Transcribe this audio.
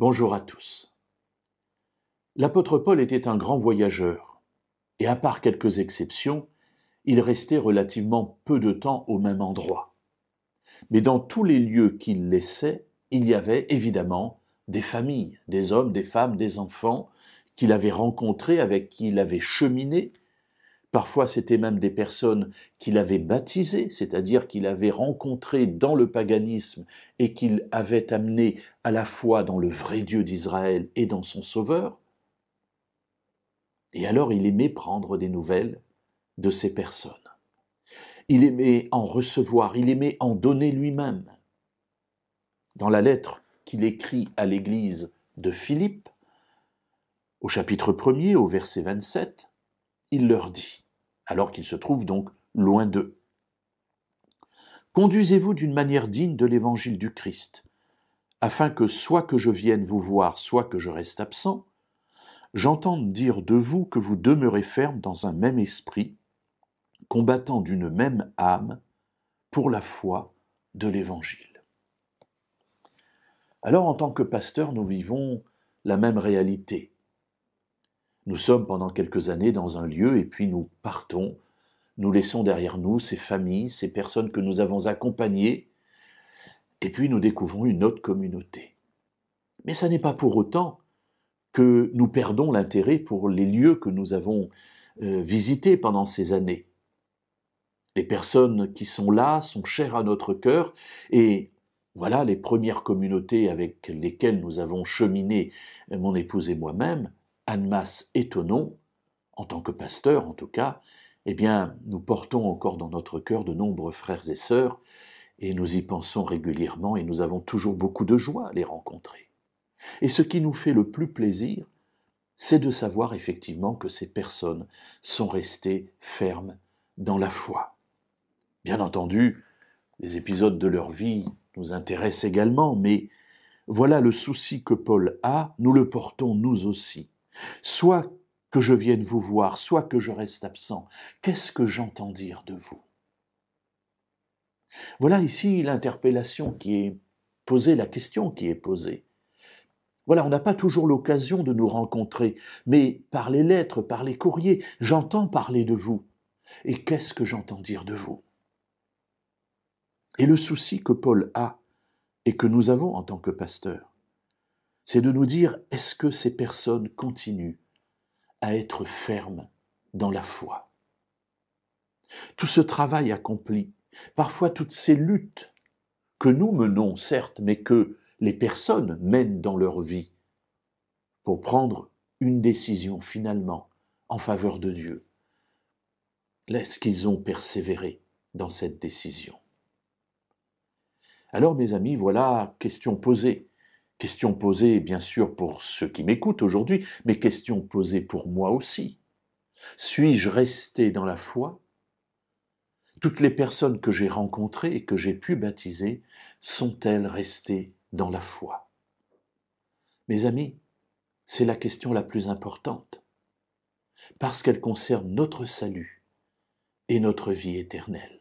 Bonjour à tous. L'apôtre Paul était un grand voyageur, et à part quelques exceptions, il restait relativement peu de temps au même endroit. Mais dans tous les lieux qu'il laissait, il y avait évidemment des familles, des hommes, des femmes, des enfants qu'il avait rencontrés, avec qui il avait cheminé. Parfois, c'était même des personnes qu'il avait baptisées, c'est-à-dire qu'il avait rencontrées dans le paganisme et qu'il avait amenées à la foi dans le vrai Dieu d'Israël et dans son Sauveur. Et alors, il aimait prendre des nouvelles de ces personnes. Il aimait en recevoir, il aimait en donner lui-même. Dans la lettre qu'il écrit à l'église de Philippe, au chapitre 1er, au verset 27, il leur dit, alors qu'il se trouve donc loin d'eux: « Conduisez-vous d'une manière digne de l'évangile du Christ, afin que soit que je vienne vous voir, soit que je reste absent, j'entende dire de vous que vous demeurez ferme dans un même esprit, combattant d'une même âme pour la foi de l'évangile. » Alors, en tant que pasteur, nous vivons la même réalité. Nous sommes pendant quelques années dans un lieu et puis nous partons. Nous laissons derrière nous ces familles, ces personnes que nous avons accompagnées, et puis nous découvrons une autre communauté. Mais ça n'est pas pour autant que nous perdons l'intérêt pour les lieux que nous avons visités pendant ces années. Les personnes qui sont là sont chères à notre cœur, et voilà les premières communautés avec lesquelles nous avons cheminé, mon épouse et moi-même, Annemasse et Thonon, en tant que pasteur en tout cas. Eh bien, nous portons encore dans notre cœur de nombreux frères et sœurs, et nous y pensons régulièrement, et nous avons toujours beaucoup de joie à les rencontrer. Et ce qui nous fait le plus plaisir, c'est de savoir effectivement que ces personnes sont restées fermes dans la foi. Bien entendu, les épisodes de leur vie nous intéressent également, mais voilà le souci que Paul a, nous le portons nous aussi. Soit que je vienne vous voir, soit que je reste absent, qu'est-ce que j'entends dire de vous? Voilà ici l'interpellation qui est posée, la question qui est posée. Voilà, on n'a pas toujours l'occasion de nous rencontrer, mais par les lettres, par les courriers, j'entends parler de vous. Et qu'est-ce que j'entends dire de vous? Et le souci que Paul a, et que nous avons en tant que pasteurs, c'est de nous dire, est-ce que ces personnes continuent à être fermes dans la foi? Tout ce travail accompli, parfois toutes ces luttes que nous menons, certes, mais que les personnes mènent dans leur vie pour prendre une décision finalement en faveur de Dieu, est-ce qu'ils ont persévéré dans cette décision? Alors, mes amis, voilà, question posée. Question posée, bien sûr, pour ceux qui m'écoutent aujourd'hui, mais question posée pour moi aussi. Suis-je resté dans la foi? Toutes les personnes que j'ai rencontrées et que j'ai pu baptiser, sont-elles restées dans la foi? Mes amis, c'est la question la plus importante, parce qu'elle concerne notre salut et notre vie éternelle.